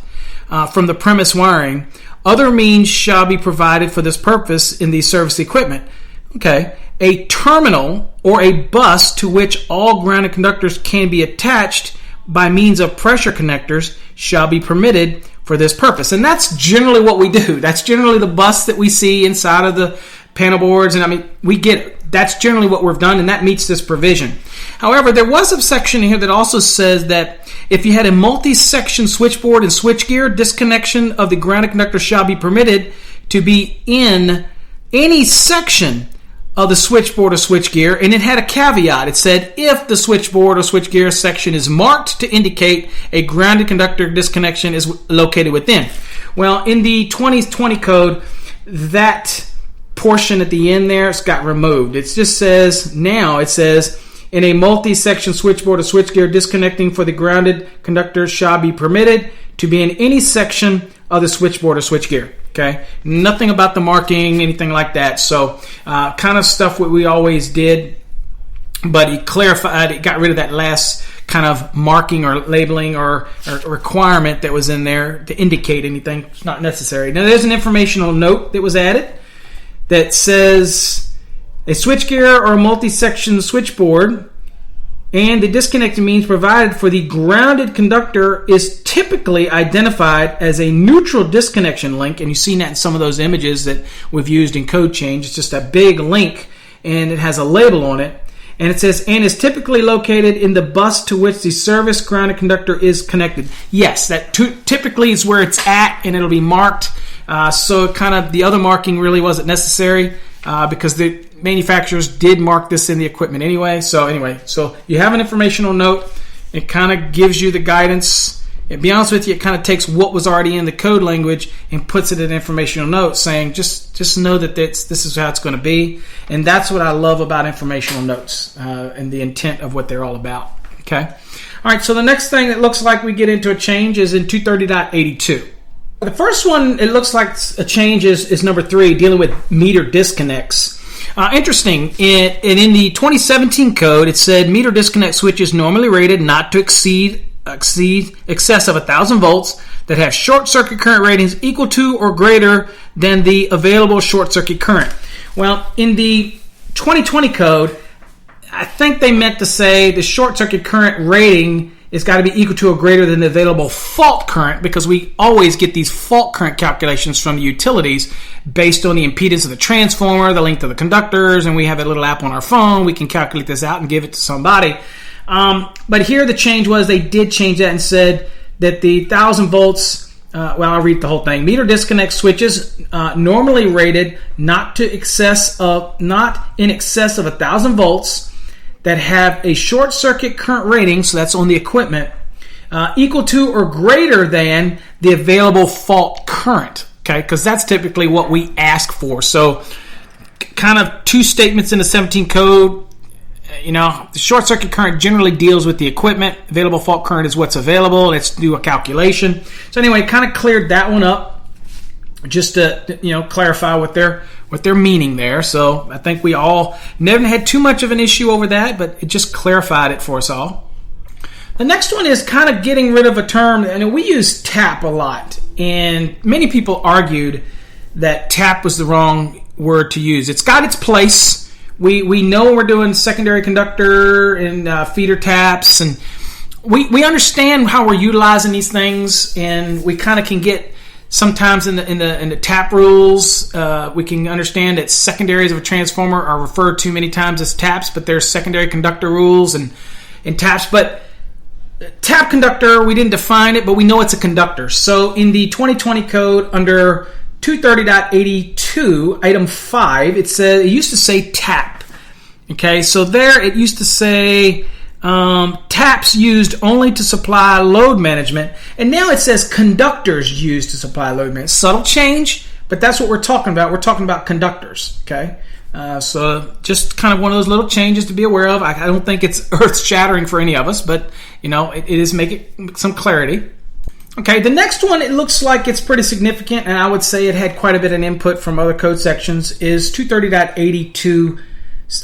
from the premise wiring, other means shall be provided for this purpose in the service equipment. Okay, a terminal or a bus to which all grounded conductors can be attached by means of pressure connectors shall be permitted for this purpose. And that's generally what we do. That's generally the bus that we see inside of the panel boards, and I mean, we get it. That's generally what we've done, and that meets this provision. However, there was a section here that also says that if you had a multi-section switchboard and switchgear, disconnection of the grounded conductor shall be permitted to be in any section of the switchboard or switchgear, and it had a caveat. It said if the switchboard or switchgear section is marked to indicate a grounded conductor disconnection is located within. Well, in the 2020 code, that portion at the end there, it's got removed. It just says, now it says, in a multi-section switchboard or switchgear, disconnecting for the grounded conductor shall be permitted to be in any section of the switchboard or switchgear. Okay, nothing about the marking, anything like that. So kind of stuff what we always did, but he clarified, it got rid of that last kind of marking or labeling or requirement that was in there to indicate anything. It's not necessary. Now there's an informational note that was added that says a switchgear or a multi-section switchboard and the disconnecting means provided for the grounded conductor is typically identified as a neutral disconnection link, and you've seen that in some of those images that we've used in code change. It's just a big link, and it has a label on it, and it says, and is typically located in the bus to which the service grounded conductor is connected. Yes, that typically is where it's at, and it'll be marked, so kind of the other marking really wasn't necessary because the manufacturers did mark this in the equipment anyway. So you have an informational note. It kind of gives you the guidance. To be honest with you, it kind of takes what was already in the code language and puts it in an informational note saying just know that this is how it's going to be. And that's what I love about informational notes and the intent of what they're all about. Okay. All right, so the next thing that looks like we get into a change is in 230.82. The first one, it looks like a change is number 3, dealing with meter disconnects. Interesting. In the 2017 code, it said meter disconnect switches normally rated not to exceed excess of 1,000 volts that have short circuit current ratings equal to or greater than the available short circuit current. Well, in the 2020 code, I think they meant to say the short circuit current rating it's got to be equal to or greater than the available fault current, because we always get these fault current calculations from the utilities based on the impedance of the transformer, the length of the conductors, and we have a little app on our phone. We can calculate this out and give it to somebody. But here the change was they did change that and said that the 1,000 volts, I'll read the whole thing. Meter disconnect switches normally rated not in excess of 1,000 volts that have a short circuit current rating, so that's on the equipment, equal to or greater than the available fault current, okay? Because that's typically what we ask for. So kind of two statements in the 17 code. The short circuit current generally deals with the equipment. Available fault current is what's available. Let's do a calculation. So anyway, kind of cleared that one up just to clarify what they're meaning there. So I think we all never had too much of an issue over that, but it just clarified it for us all. The next one is kind of getting rid of a term, and we use tap a lot, and many people argued that tap was the wrong word to use. It's got its place. We know we're doing secondary conductor and feeder taps, and we understand how we're utilizing these things, and we kind of can get sometimes in the tap rules, we can understand that secondaries of a transformer are referred to many times as taps, but there's secondary conductor rules and taps. But tap conductor, we didn't define it, but we know it's a conductor. So in the 2020 code under 230.82, item 5, it used to say tap. Okay, so there it used to say taps used only to supply load management, and now it says conductors used to supply load management. Subtle change, but that's what we're talking about. We're talking about conductors. Okay, so just kind of one of those little changes to be aware of. I don't think it's earth-shattering for any of us, but it is making some clarity. Okay, the next one, it looks like it's pretty significant, and I would say it had quite a bit of input from other code sections, is 230.82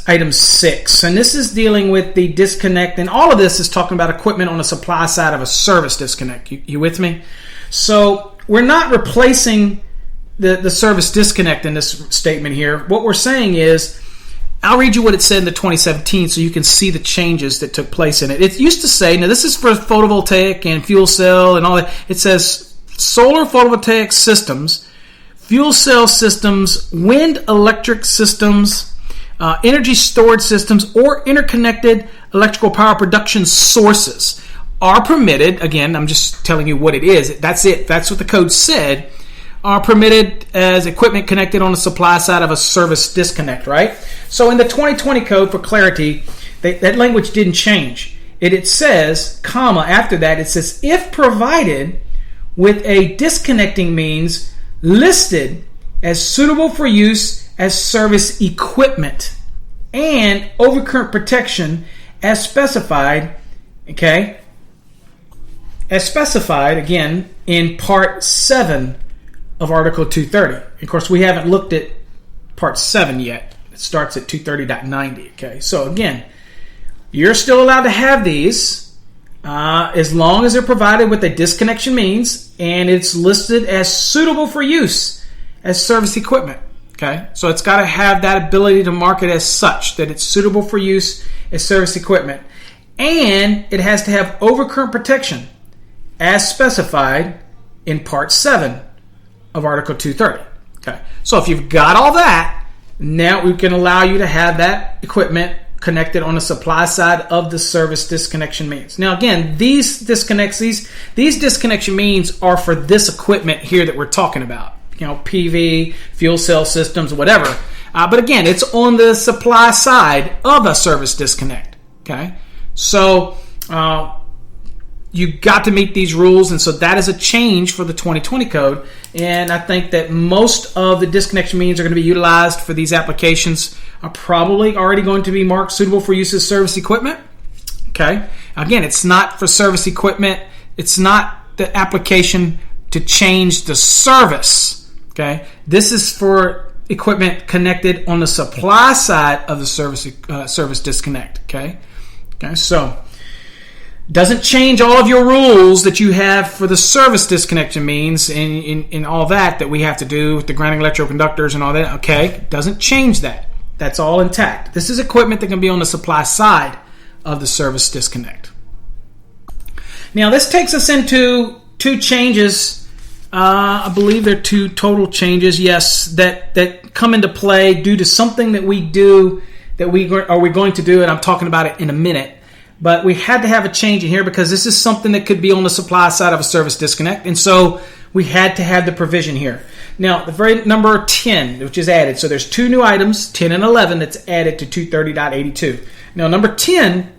item 6, and this is dealing with the disconnect, and all of this is talking about equipment on the supply side of a service disconnect. You with me? So we're not replacing the service disconnect in this statement here. What we're saying is, I'll read you what it said in the 2017 so you can see the changes that took place in it. It used to say, now this is for photovoltaic and fuel cell and all that, it says solar photovoltaic systems, fuel cell systems, wind electric systems, energy storage systems, or interconnected electrical power production sources are permitted. Again, I'm just telling you what it is. That's it. That's what the code said. Are permitted as equipment connected on the supply side of a service disconnect, right? So in the 2020 code, for clarity, that language didn't change. It says, comma, after that, it says, if provided with a disconnecting means listed as suitable for use as service equipment and overcurrent protection as specified, again, in Part 7 of Article 230. Of course, we haven't looked at Part 7 yet. It starts at 230.90. Okay, so again, you're still allowed to have these as long as they're provided with a disconnection means and it's listed as suitable for use as service equipment. Okay, so it's got to have that ability to mark it as such, that it's suitable for use as service equipment. And it has to have overcurrent protection as specified in Part 7 of Article 230. Okay, so if you've got all that, now we can allow you to have that equipment connected on the supply side of the service disconnection means. Now again, these disconnection means are for this equipment here that we're talking about. PV, fuel cell systems, whatever. But again, it's on the supply side of a service disconnect. Okay, so you've got to meet these rules, and so that is a change for the 2020 code. And I think that most of the disconnection means are going to be utilized for these applications are probably already going to be marked suitable for use as service equipment. Okay, again, it's not for service equipment. It's not the application to change the service. Okay, this is for equipment connected on the supply side of the service disconnect. Okay, so doesn't change all of your rules that you have for the service disconnection means and all that we have to do with the grounding electrical conductors and all that. Okay, doesn't change that. That's all intact. This is equipment that can be on the supply side of the service disconnect. Now this takes us into two changes. I believe there are two total changes, yes, that come into play due to something that we do that we're going to do, and I'm talking about it in a minute. But we had to have a change in here because this is something that could be on the supply side of a service disconnect, and so we had to have the provision here. Now, the very number 10, which is added, so there's two new items, 10 and 11, that's added to 230.82. Now, number 10,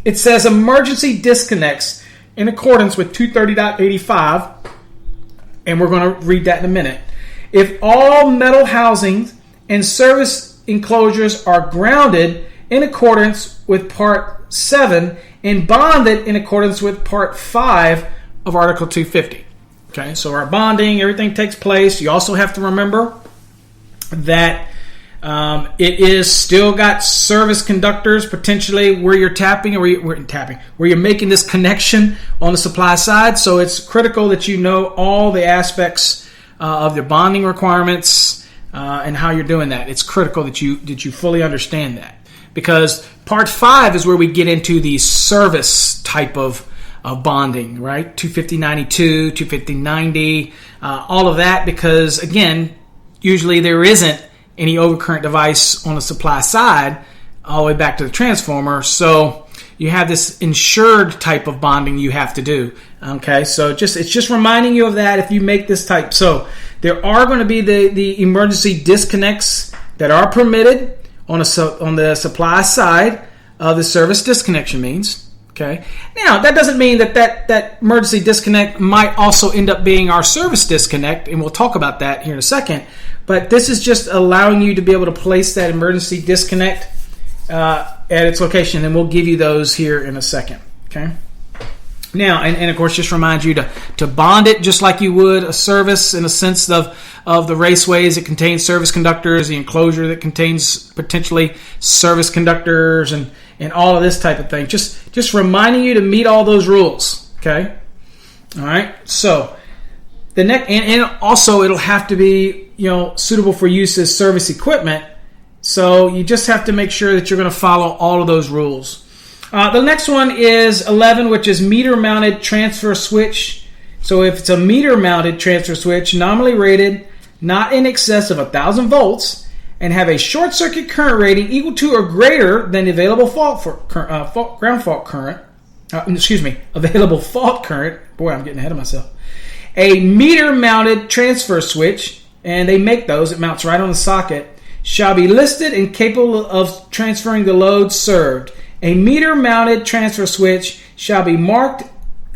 it says emergency disconnects in accordance with 230.85. And we're going to read that in a minute. If all metal housings and service enclosures are grounded in accordance with Part 7 and bonded in accordance with Part 5 of Article 250. Okay, so our bonding, everything takes place. You also have to remember that it is still got service conductors potentially where you're tapping or where you're making this connection on the supply side. So it's critical that you know all the aspects of the bonding requirements and how you're doing that. It's critical that you fully understand that, because Part 5 is where we get into the service type of bonding, right? 250.92, 250.90, all of that, because again, usually there isn't any overcurrent device on the supply side all the way back to the transformer. So you have this insured type of bonding you have to do. Okay, so it's just reminding you of that if you make this type. So there are going to be the emergency disconnects that are permitted on the supply side of the service disconnection means. Okay, now that doesn't mean that emergency disconnect might also end up being our service disconnect, and we'll talk about that here in a second. But this is just allowing you to be able to place that emergency disconnect at its location, and we'll give you those here in a second. Okay. Now, and of course, just remind you to bond it just like you would a service in a sense of the raceways that contain service conductors, the enclosure that contains potentially service conductors, and all of this type of thing. Just reminding you to meet all those rules. Okay. All right. So the next, and also it'll have to be suitable for use as service equipment. So you just have to make sure that you're going to follow all of those rules. The next one is 11, which is meter-mounted transfer switch. So if it's a meter-mounted transfer switch, nominally rated not in excess of 1,000 volts, and have a short-circuit current rating equal to or greater than the available available fault current. Boy, I'm getting ahead of myself. A meter-mounted transfer switch, and they make those, it mounts right on the socket, shall be listed and capable of transferring the load served. A meter-mounted transfer switch shall be marked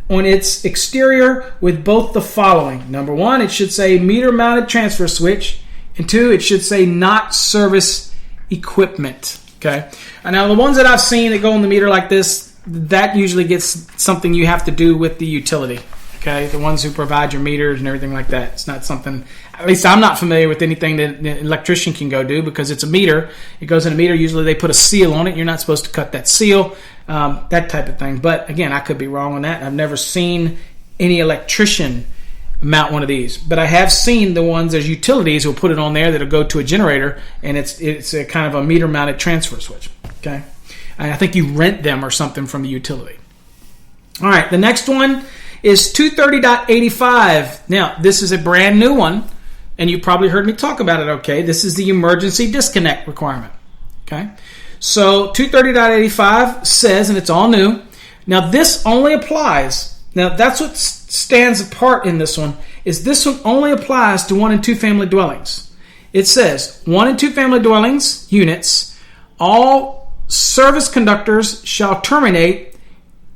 on its exterior with both the following. Number 1, it should say meter-mounted transfer switch. And 2, it should say not service equipment. Okay. And now the ones that I've seen that go on the meter like this, that usually gets something you have to do with the utility. Okay, the ones who provide your meters and everything like that. It's not something at least I'm not familiar with anything that an electrician can go do, because it's a meter. It goes in a meter. Usually they put a seal on it. You're not supposed to cut that seal, that type of thing. But again, I could be wrong on that. I've never seen any electrician mount one of these, but I have seen the ones as utilities will put it on there that'll go to a generator, and it's a kind of a meter mounted transfer switch. Okay, and I think you rent them or something from the utility. All right, the next one is 230.85. Now, this is a brand new one, and you probably heard me talk about it. Okay, this is the emergency disconnect requirement. Okay, so 230.85 says, and it's all new. Now, this only applies. Now, that's what stands apart in this one, is this one only applies to 1 and 2 family dwellings. It says 1 and 2 family dwellings units, all service conductors shall terminate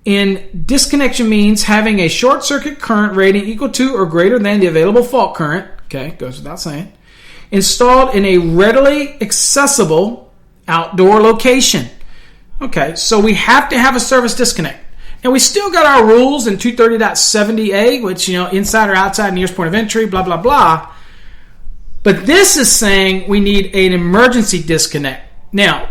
in disconnection means having a short circuit current rating equal to or greater than the available fault current. Okay, goes without saying. Installed in a readily accessible outdoor location. Okay, so we have to have a service disconnect. And we still got our rules in 230.70a, which, inside or outside, nearest point of entry, blah, blah, blah. But this is saying we need an emergency disconnect. Now,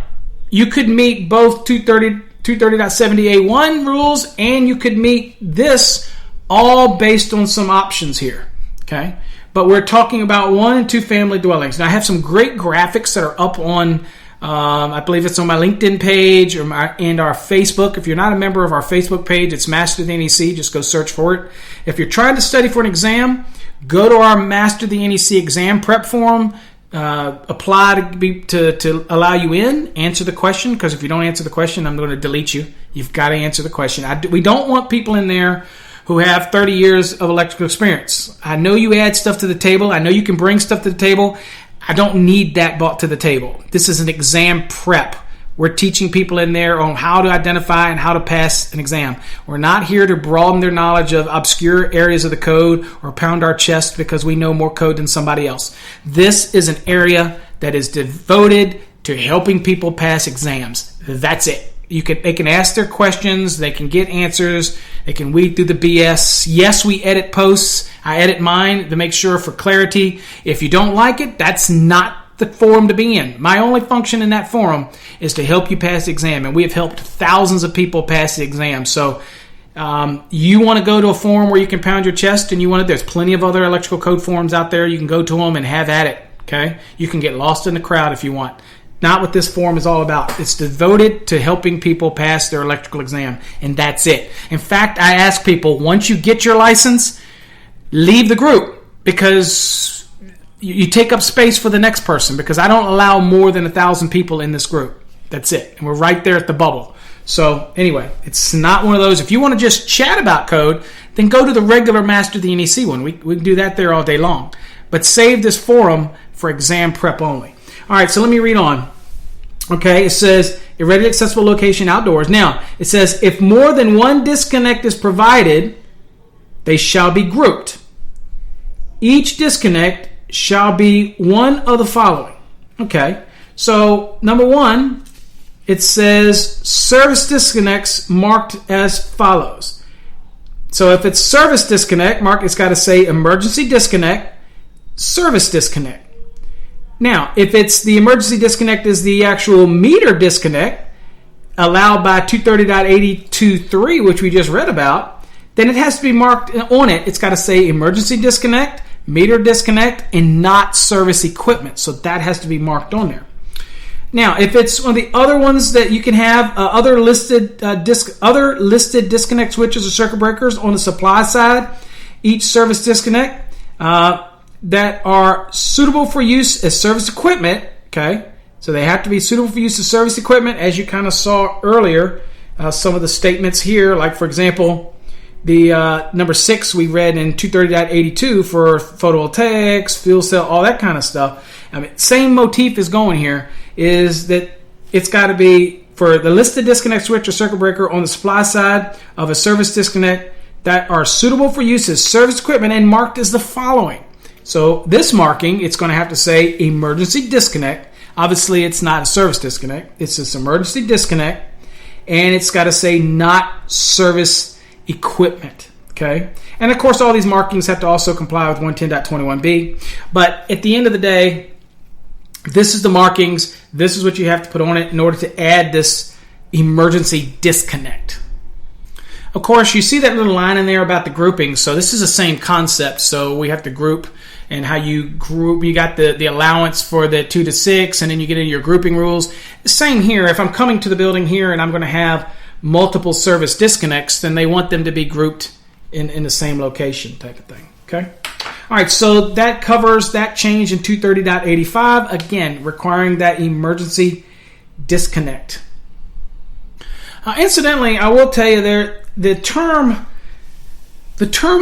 you could meet both 230.70a1 rules, and you could meet this, all based on some options here. Okay? But we're talking about 1 and 2 family dwellings. Now, I have some great graphics that are up on I believe it's on my LinkedIn page and our Facebook. If you're not a member of our Facebook page, it's Master the NEC. Just go search for it. If you're trying to study for an exam, go to our Master the NEC exam prep forum. Apply to allow you in. Answer the question, because if you don't answer the question, I'm going to delete you. You've got to answer the question. We don't want people in there who have 30 years of electrical experience. I know you add stuff to the table. I know you can bring stuff to the table. I don't need that brought to the table. This is an exam prep. We're teaching people in there on how to identify and how to pass an exam. We're not here to broaden their knowledge of obscure areas of the code or pound our chest because we know more code than somebody else. This is an area that is devoted to helping people pass exams. That's it. They can ask their questions. They can get answers. They can weed through the BS. Yes, we edit posts. I edit mine to make sure for clarity. If you don't like it, that's not the forum to be in. My only function in that forum is to help you pass the exam, and we have helped thousands of people pass the exam. So you want to go to a forum where you can pound your chest, and there's plenty of other electrical code forums out there. You can go to them and have at it. Okay, you can get lost in the crowd if you want. Not what this forum is all about. It's devoted to helping people pass their electrical exam, and that's it. In fact, I ask people, once you get your license, leave the group, because you take up space for the next person, because I don't allow more than 1,000 people in this group. That's it. And we're right there at the bubble. So anyway, it's not one of those. If you want to just chat about code, then go to the regular Master the NEC one. We can do that there all day long. But save this forum for exam prep only. All right, so let me read on. Okay, it says a readily accessible location outdoors. Now, it says if more than one disconnect is provided, they shall be grouped. Each disconnect shall be one of the following. Okay, so number one, it says service disconnects marked as follows. So if it's service disconnect, it's got to say emergency disconnect, service disconnect. Now, if it's the emergency disconnect is the actual meter disconnect allowed by 230.82.3, which we just read about, then it has to be marked on it. It's got to say emergency disconnect, meter disconnect, and not service equipment. So that has to be marked on there. Now, if it's one of the other ones that you can have, other listed disconnect switches or circuit breakers on the supply side, each service disconnect that are suitable for use as service equipment, okay? So they have to be suitable for use as service equipment, as you kind of saw earlier. Some of the statements here, like for example, the number 6 we read in 230.82 for photovoltaics, fuel cell, all that kind of stuff. I mean, same motif is going here, is that it's got to be for the listed disconnect switch or circuit breaker on the supply side of a service disconnect that are suitable for use as service equipment and marked as the following. So this marking, it's going to have to say emergency disconnect. Obviously, it's not a service disconnect. It's just emergency disconnect. And it's got to say not service equipment. Okay, and of course all these markings have to also comply with 110.21b. But at the end of the day, this is the markings. This is what you have to put on it in order to add this emergency disconnect. Of course, you see that little line in there about the grouping. So this is the same concept. So we have to group, and how you group. You got the allowance for the 2 to 6, and then you get into your grouping rules. Same here. If I'm coming to the building here and I'm going to have multiple service disconnects, then they want them to be grouped in the same location, type of thing. Okay. All right. So that covers that change in 230.85. Again, requiring that emergency disconnect. Incidentally, I will tell you the term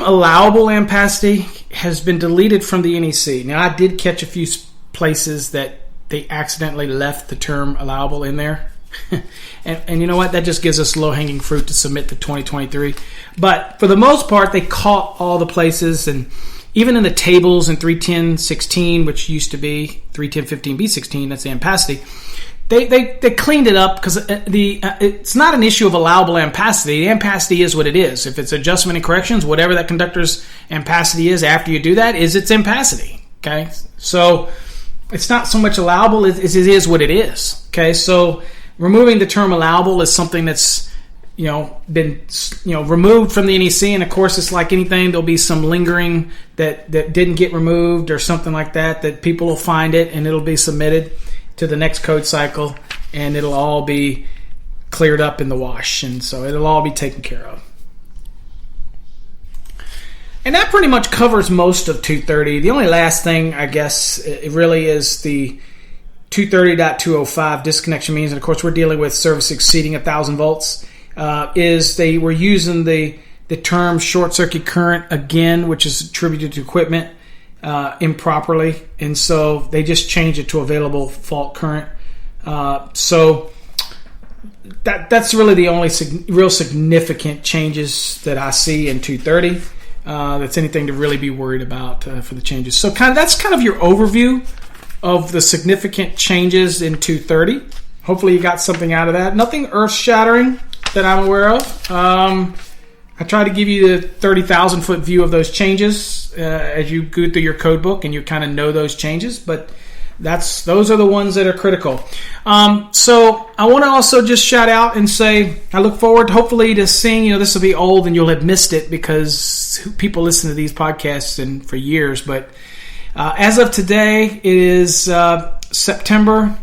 allowable ampacity has been deleted from the NEC. Now, I did catch a few places that they accidentally left the term allowable in there. and you know what? That just gives us low-hanging fruit to submit to 2023. But for the most part, they caught all the places, and even in the tables in 310.16, which used to be 310.15b16, that's the ampacity, they cleaned it up because it's not an issue of allowable ampacity. The ampacity is what it is. If it's adjustment and corrections, whatever that conductor's ampacity is after you do that is its ampacity. Okay, so it's not so much allowable as it is what it is. Okay, so removing the term allowable is something that's been removed from the NEC, and of course it's like anything, there'll be some lingering that didn't get removed or something like that people will find it and it'll be submitted to the next code cycle, and it'll all be cleared up in the wash, and so it'll all be taken care of. And that pretty much covers most of 230. The only last thing, I guess, it really is the 230.205 disconnection means, and of course we're dealing with service exceeding 1,000 volts, is they were using the term short circuit current again, which is attributed to equipment, improperly, and so they just changed it to available fault current. So that's really the only real significant changes that I see in 230. That's anything to really be worried about for the changes. So that's kind of your overview of the significant changes in 230. Hopefully you got something out of that. Nothing earth-shattering that I'm aware of. I try to give you the 30,000-foot view of those changes as you go through your code book and you kind of know those changes, but those are the ones that are critical. So I want to also just shout out and say I look forward hopefully to seeing, this will be old and you'll have missed it because people listen to these podcasts and for years, but as of today, it is September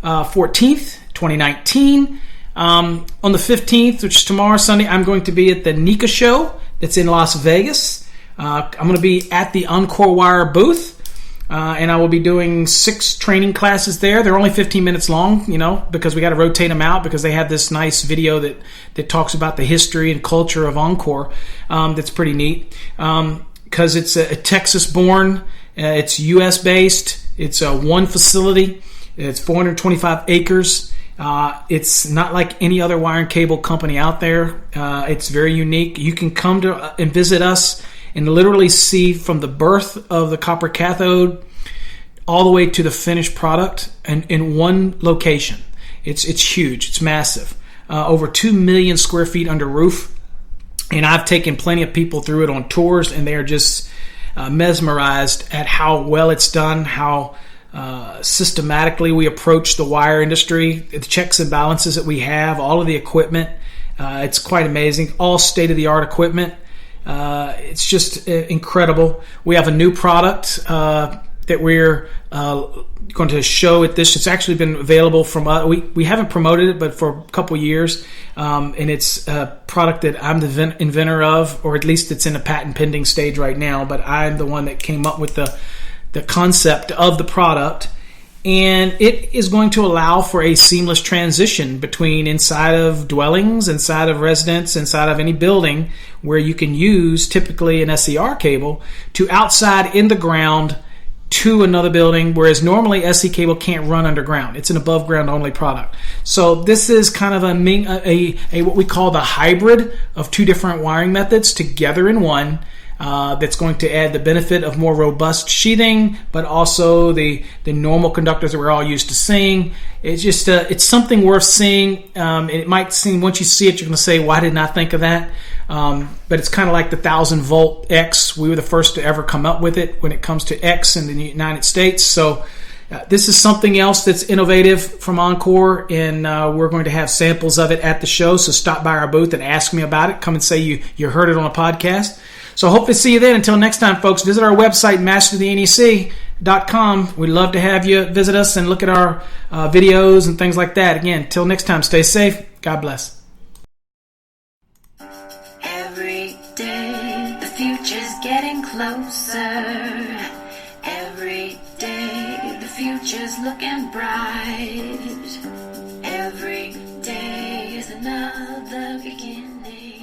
14th, 2019. On the 15th, which is tomorrow, Sunday, I'm going to be at the NEC show that's in Las Vegas. I'm going to be at the Encore Wire booth, and I will be doing 6 training classes there. They're only 15 minutes long, because we got to rotate them out because they have this nice video that talks about the history and culture of Encore. That's pretty neat because it's a Texas-born, it's U.S.-based, it's one facility, it's 425 acres. It's not like any other wire and cable company out there. It's very unique. You can come to and visit us and literally see from the birth of the copper cathode all the way to the finished product in one location. It's huge. It's massive. Over 2 million square feet under roof. And I've taken plenty of people through it on tours, and they are just mesmerized at how well it's done, how systematically we approach the wire industry, the checks and balances that we have, all of the equipment. It's quite amazing. All state-of-the-art equipment. It's just incredible. We have a new product that we're going to show at this. It's actually been available from we haven't promoted it, but for a couple years, and it's a product that I'm the inventor of, or at least it's in a patent pending stage right now, but I'm the one that came up with the concept of the product, and it is going to allow for a seamless transition between inside of dwellings, inside of residents, inside of any building where you can use typically an SCR cable to outside in the ground to another building, whereas normally SC cable can't run underground. It's an above ground only product. So this is kind of a what we call the hybrid of 2 different wiring methods together in one. that's going to add the benefit of more robust sheathing, but also the normal conductors that we're all used to seeing. It's just it's something worth seeing. It might seem, once you see it, you're going to say, why didn't I think of that? But it's kind of like the 1,000-volt X. We were the first to ever come up with it when it comes to X in the United States. So this is something else that's innovative from Encore, and we're going to have samples of it at the show. So stop by our booth and ask me about it. Come and say you heard it on a podcast. So hope to see you then. Until next time, folks, visit our website, masterthenec.com. We'd love to have you visit us and look at our videos and things like that. Again, until next time, stay safe. God bless. Every day, the future's getting closer. Every day, the future's looking bright. Every day is another beginning.